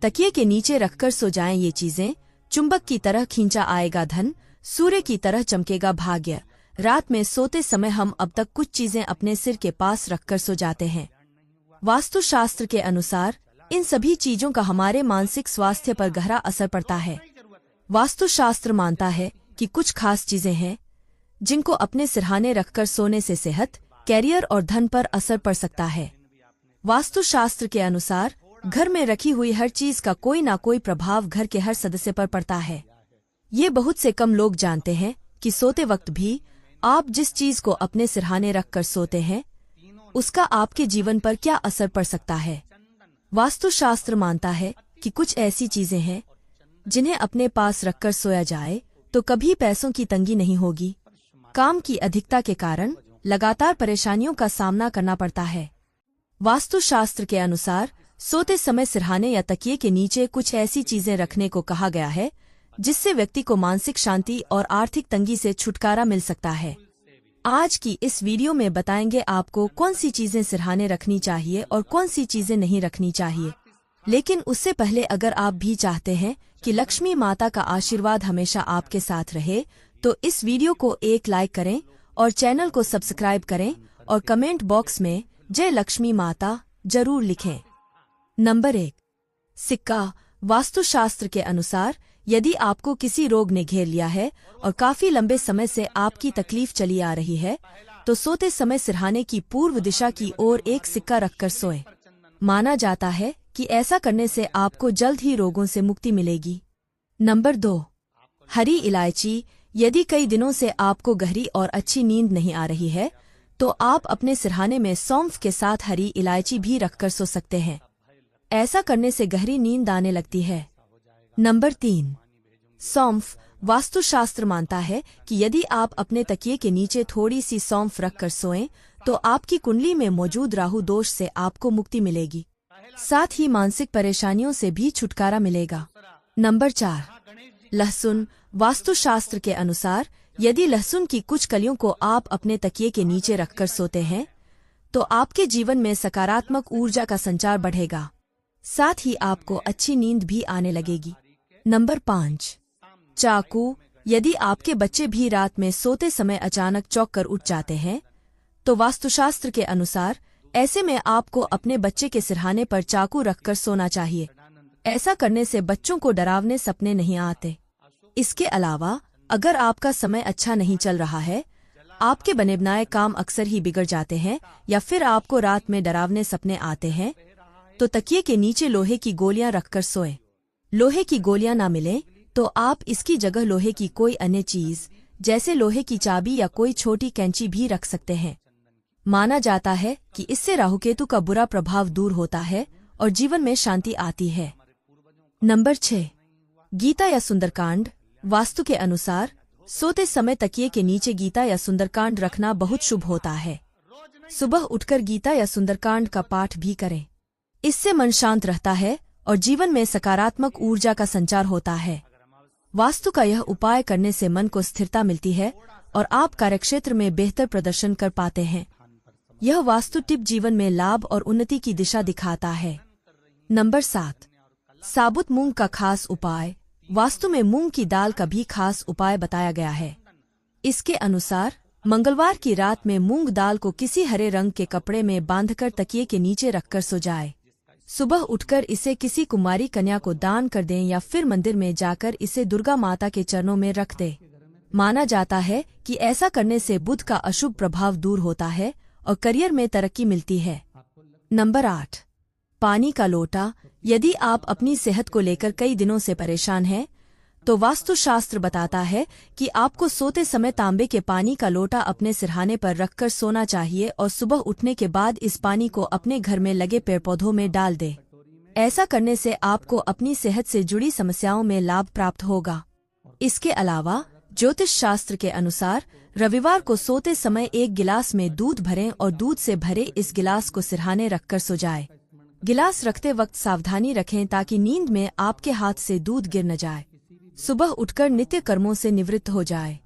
तकिए के नीचे रखकर सो जाएं ये चीजें, चुंबक की तरह खींचा आएगा धन, सूर्य की तरह चमकेगा भाग्य। रात में सोते समय हम अब तक कुछ चीजें अपने सिर के पास रखकर सो जाते हैं। वास्तुशास्त्र के अनुसार इन सभी चीजों का हमारे मानसिक स्वास्थ्य पर गहरा असर पड़ता है। वास्तुशास्त्र मानता है कि कुछ खास चीजें हैं जिनको अपने सिरहाने रखकर सोने से सेहत, कैरियर और धन पर असर पड़ सकता है। वास्तुशास्त्र के अनुसार घर में रखी हुई हर चीज का कोई ना कोई प्रभाव घर के हर सदस्य पर पड़ता है। ये बहुत से कम लोग जानते हैं कि सोते वक्त भी आप जिस चीज को अपने सिरहाने रखकर सोते हैं उसका आपके जीवन पर क्या असर पड़ सकता है। वास्तुशास्त्र मानता है कि कुछ ऐसी चीजें हैं जिन्हें अपने पास रखकर सोया जाए तो कभी पैसों की तंगी नहीं होगी। काम की अधिकता के कारण लगातार परेशानियों का सामना करना पड़ता है। वास्तुशास्त्र के अनुसार सोते समय सिरहाने या तकिए के नीचे कुछ ऐसी चीजें रखने को कहा गया है जिससे व्यक्ति को मानसिक शांति और आर्थिक तंगी से छुटकारा मिल सकता है। आज की इस वीडियो में बताएंगे आपको कौन सी चीजें सिरहाने रखनी चाहिए और कौन सी चीजें नहीं रखनी चाहिए। लेकिन उससे पहले अगर आप भी चाहते हैं कि लक्ष्मी माता का आशीर्वाद हमेशा आपके साथ रहे तो इस वीडियो को एक लाइक करें और चैनल को सब्सक्राइब करें और कमेंट बॉक्स में जय लक्ष्मी माता जरूर लिखें। नंबर 1, सिक्का। वास्तुशास्त्र के अनुसार यदि आपको किसी रोग ने घेर लिया है और काफी लंबे समय से आपकी तकलीफ चली आ रही है तो सोते समय सिरहाने की पूर्व दिशा की ओर एक सिक्का रखकर सोएं। माना जाता है कि ऐसा करने से आपको जल्द ही रोगों से मुक्ति मिलेगी। नंबर 2, हरी इलायची। यदि कई दिनों से आपको गहरी और अच्छी नींद नहीं आ रही है तो आप अपने सिरहाने में सौंफ के साथ हरी इलायची भी रखकर सो सकते हैं। ऐसा करने से गहरी नींद आने लगती है। नंबर 3, सौंफ। वास्तुशास्त्र मानता है कि यदि आप अपने तकिए के नीचे थोड़ी सी सौंफ रखकर सोएं तो आपकी कुंडली में मौजूद राहु दोष से आपको मुक्ति मिलेगी, साथ ही मानसिक परेशानियों से भी छुटकारा मिलेगा। नंबर 4, लहसुन। वास्तुशास्त्र के अनुसार यदि लहसुन की कुछ कलियों को आप अपने तकिए के नीचे रखकर सोते हैं तो आपके जीवन में सकारात्मक ऊर्जा का संचार बढ़ेगा, साथ ही आपको अच्छी नींद भी आने लगेगी। नंबर 5, चाकू। यदि आपके बच्चे भी रात में सोते समय अचानक चौंक कर उठ जाते हैं तो वास्तुशास्त्र के अनुसार ऐसे में आपको अपने बच्चे के सिरहाने पर चाकू रखकर सोना चाहिए। ऐसा करने से बच्चों को डरावने सपने नहीं आते। इसके अलावा अगर आपका समय अच्छा नहीं चल रहा है, आपके बने बनाए काम अक्सर ही बिगड़ जाते हैं या फिर आपको रात में डरावने सपने आते हैं तो तकिए के नीचे लोहे की गोलियां रखकर सोएं। लोहे की गोलियां ना मिलें तो आप इसकी जगह लोहे की कोई अन्य चीज जैसे लोहे की चाबी या कोई छोटी कैंची भी रख सकते हैं। माना जाता है कि इससे राहुकेतु का बुरा प्रभाव दूर होता है और जीवन में शांति आती है। नंबर 6, गीता या सुंदरकांड। वास्तु के अनुसार सोते समय तकिए के नीचे गीता या सुंदरकांड रखना बहुत शुभ होता है। सुबह उठकर गीता या सुंदरकांड का पाठ भी करें। इससे मन शांत रहता है और जीवन में सकारात्मक ऊर्जा का संचार होता है। वास्तु का यह उपाय करने से मन को स्थिरता मिलती है और आप कार्यक्षेत्र में बेहतर प्रदर्शन कर पाते हैं। यह वास्तु टिप जीवन में लाभ और उन्नति की दिशा दिखाता है। नंबर 7, साबुत मूंग का खास उपाय। वास्तु में मूंग की दाल का भी खास उपाय बताया गया है। इसके अनुसार मंगलवार की रात में मूंग दाल को किसी हरे रंग के कपड़े में बांधकर तकिए के नीचे रखकर सो जाए। सुबह उठकर इसे किसी कुमारी कन्या को दान कर दें या फिर मंदिर में जाकर इसे दुर्गा माता के चरणों में रख दें। माना जाता है कि ऐसा करने से बुध का अशुभ प्रभाव दूर होता है और करियर में तरक्की मिलती है। नंबर 8, पानी का लोटा। यदि आप अपनी सेहत को लेकर कई दिनों से परेशान हैं तो वास्तुशास्त्र बताता है कि आपको सोते समय तांबे के पानी का लोटा अपने सिरहाने पर रखकर सोना चाहिए और सुबह उठने के बाद इस पानी को अपने घर में लगे पेड़ पौधों में डाल दें। ऐसा करने से आपको अपनी सेहत से जुड़ी समस्याओं में लाभ प्राप्त होगा। इसके अलावा ज्योतिष शास्त्र के अनुसार रविवार को सोते समय एक गिलास में दूध भरें और दूध से भरे इस गिलास को सिरहाने रखकर सो जाए। गिलास रखते वक्त सावधानी रखें ताकि नींद में आपके हाथ से दूध गिर न जाए। सुबह उठकर नित्य कर्मों से निवृत्त हो जाए।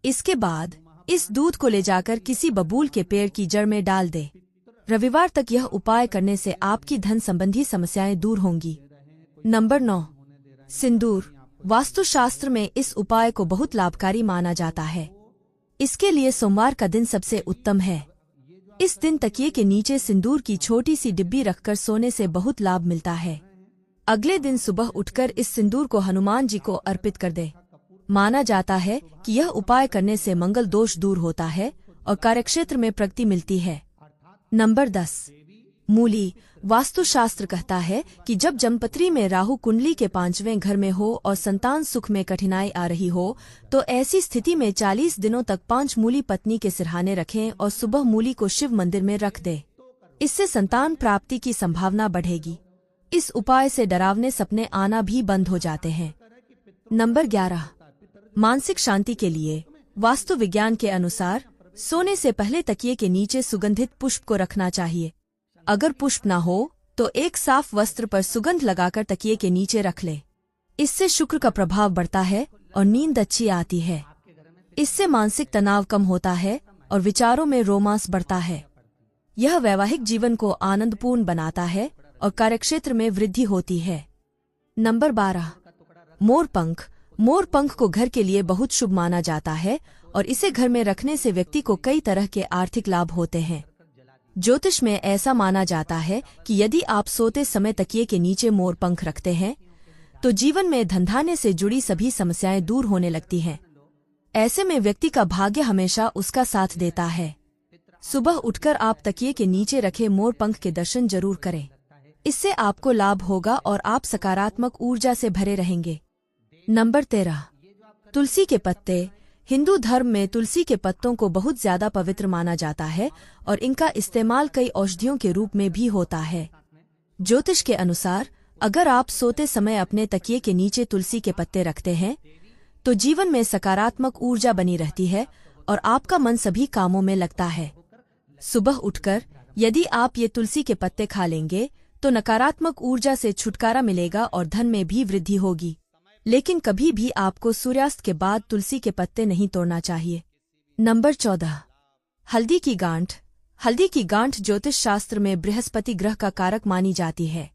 इसके बाद इस दूध को ले जाकर किसी बबूल के पेड़ की जड़ में डाल दे। रविवार तक यह उपाय करने से आपकी धन संबंधी समस्याएं दूर होंगी। नंबर 9, सिंदूर। वास्तुशास्त्र में इस उपाय को बहुत लाभकारी माना जाता है। इसके लिए सोमवार का दिन सबसे उत्तम है। इस दिन तकिए के नीचे सिंदूर की छोटी सी डिब्बी रखकर सोने से बहुत लाभ मिलता है। अगले दिन सुबह उठकर इस सिंदूर को हनुमान जी को अर्पित कर दे। माना जाता है कि यह उपाय करने से मंगल दोष दूर होता है और कार्यक्षेत्र में प्रगति मिलती है। नंबर 10, मूली। वास्तुशास्त्र कहता है कि जब जन्मपत्री में राहु कुंडली के 5वें घर में हो और संतान सुख में कठिनाई आ रही हो, तो ऐसी स्थिति में 40 दिनों तक 5 मूली पत्नी के सिरहाने रखें और सुबह मूली को शिव मंदिर में रख दे। इससे संतान प्राप्ति की संभावना बढ़ेगी। इस उपाय से डरावने सपने आना भी बंद हो जाते हैं। नंबर 11, मानसिक शांति के लिए वास्तु विज्ञान के अनुसार सोने से पहले तकिए के नीचे सुगंधित पुष्प को रखना चाहिए। अगर पुष्प न हो तो एक साफ वस्त्र पर सुगंध लगाकर तकिए के नीचे रख ले। इससे शुक्र का प्रभाव बढ़ता है और नींद अच्छी आती है। इससे मानसिक तनाव कम होता है और विचारों में रोमांस बढ़ता है। यह वैवाहिक जीवन को आनंदपूर्ण बनाता है और कार्यक्षेत्र में वृद्धि होती है। नंबर 12, मोरपंख। मोरपंख को घर के लिए बहुत शुभ माना जाता है और इसे घर में रखने से व्यक्ति को कई तरह के आर्थिक लाभ होते हैं। ज्योतिष में ऐसा माना जाता है कि यदि आप सोते समय तकिए के नीचे मोरपंख रखते हैं तो जीवन में धनधान्य से जुड़ी सभी समस्याएं दूर होने लगती हैं। ऐसे में व्यक्ति का भाग्य हमेशा उसका साथ देता है। सुबह उठकर आप तकिए के नीचे रखे मोरपंख के दर्शन जरूर करें। इससे आपको लाभ होगा और आप सकारात्मक ऊर्जा से भरे रहेंगे। नंबर 13, तुलसी के पत्ते। हिंदू धर्म में तुलसी के पत्तों को बहुत ज्यादा पवित्र माना जाता है और इनका इस्तेमाल कई औषधियों के रूप में भी होता है। ज्योतिष के अनुसार अगर आप सोते समय अपने तकिए के नीचे तुलसी के पत्ते रखते हैं तो जीवन में सकारात्मक ऊर्जा बनी रहती है और आपका मन सभी कामों में लगता है। सुबह उठकर यदि आप ये तुलसी के पत्ते खा लेंगे तो नकारात्मक ऊर्जा से छुटकारा मिलेगा और धन में भी वृद्धि होगी। लेकिन कभी भी आपको सूर्यास्त के बाद तुलसी के पत्ते नहीं तोड़ना चाहिए। नंबर 14, हल्दी की गांठ। हल्दी की गांठ ज्योतिष शास्त्र में बृहस्पति ग्रह का कारक मानी जाती है।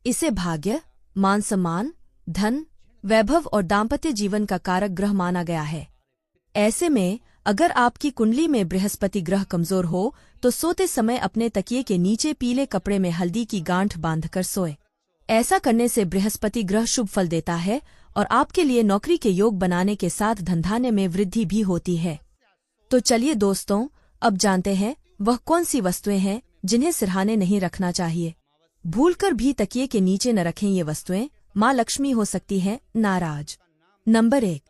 इसे भाग्य, मान सम्मान, धन, वैभव और दाम्पत्य जीवन का कारक ग्रह माना गया है। ऐसे में अगर आपकी कुंडली में बृहस्पति ग्रह कमजोर हो तो सोते समय अपने तकिए के नीचे पीले कपड़े में हल्दी की गांठ बांधकर सोए। ऐसा करने से बृहस्पति ग्रह शुभ फल देता है और आपके लिए नौकरी के योग बनाने के साथ धनधान्य में वृद्धि भी होती है। तो चलिए दोस्तों, अब जानते हैं वह कौन सी वस्तुएं हैं जिन्हें सिरहाने नहीं रखना चाहिए। भूलकर भी तकिए के नीचे न रखें ये वस्तुएं, माँ लक्ष्मी हो सकती हैं नाराज। Number 1,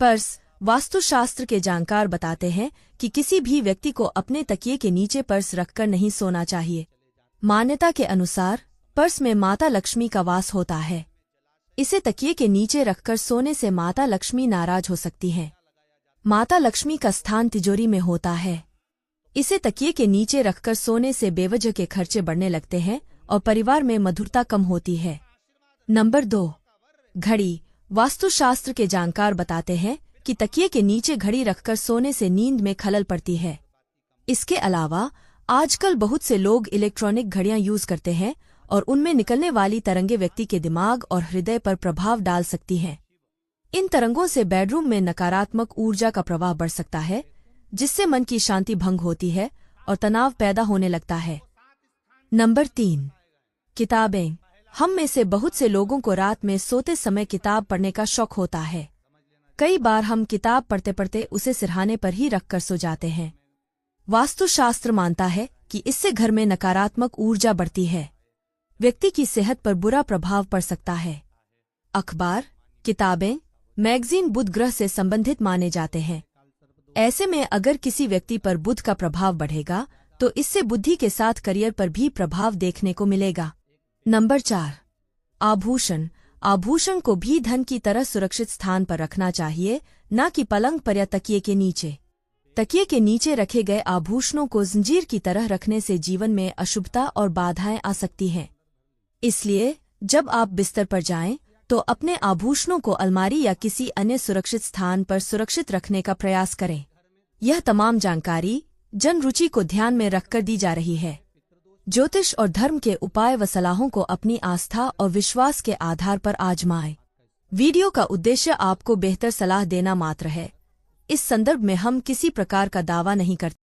purse. वास्तुशास्त्र के जानकार बताते हैं कि किसी भी व्यक्ति को अपने तकिए के नीचे पर्स रखकर नहीं सोना चाहिए। मान्यता के अनुसार पर्स में माता लक्ष्मी का वास होता है। इसे तकिए के नीचे रखकर सोने से माता लक्ष्मी नाराज हो सकती हैं। माता लक्ष्मी का स्थान तिजोरी में होता है। इसे तकिए के नीचे रखकर सोने से बेवजह के खर्चे बढ़ने लगते हैं और परिवार में मधुरता कम होती है। नंबर 2, घड़ी। वास्तुशास्त्र के जानकार बताते हैं कि तकिए के नीचे घड़ी रखकर सोने से नींद में खलल पड़ती है। इसके अलावा आजकल बहुत से लोग इलेक्ट्रॉनिक घड़ियां यूज करते हैं और उनमें निकलने वाली तरंगे व्यक्ति के दिमाग और हृदय पर प्रभाव डाल सकती हैं। इन तरंगों से बेडरूम में नकारात्मक ऊर्जा का प्रवाह बढ़ सकता है, जिससे मन की शांति भंग होती है और तनाव पैदा होने लगता है। नंबर 3, किताबें। हम में से बहुत से लोगों को रात में सोते समय किताब पढ़ने का शौक होता है। कई बार हम किताब पढ़ते पढ़ते उसे सिरहाने पर ही रखकर सो जाते हैं। वास्तुशास्त्र मानता है कि इससे घर में नकारात्मक ऊर्जा बढ़ती है। व्यक्ति की सेहत पर बुरा प्रभाव पड़ सकता है। अखबार, किताबें, मैगजीन बुध ग्रह से संबंधित माने जाते हैं। ऐसे में अगर किसी व्यक्ति पर बुध का प्रभाव बढ़ेगा तो इससे बुद्धि के साथ करियर पर भी प्रभाव देखने को मिलेगा। नंबर 4, आभूषण। आभूषण को भी धन की तरह सुरक्षित स्थान पर रखना चाहिए, न कि पलंग पर या तकिए के नीचे। तकिए के नीचे रखे गए आभूषणों को जंजीर की तरह रखने से जीवन में अशुभता और बाधाएं आ सकती हैं। इसलिए जब आप बिस्तर पर जाएं तो अपने आभूषणों को अलमारी या किसी अन्य सुरक्षित स्थान पर सुरक्षित रखने का प्रयास करें। यह तमाम जानकारी जन रुचि को ध्यान में रखकर दी जा रही है। ज्योतिष और धर्म के उपाय व सलाहों को अपनी आस्था और विश्वास के आधार पर आजमाएं। वीडियो का उद्देश्य आपको बेहतर सलाह देना मात्र है। इस संदर्भ में हम किसी प्रकार का दावा नहीं करते।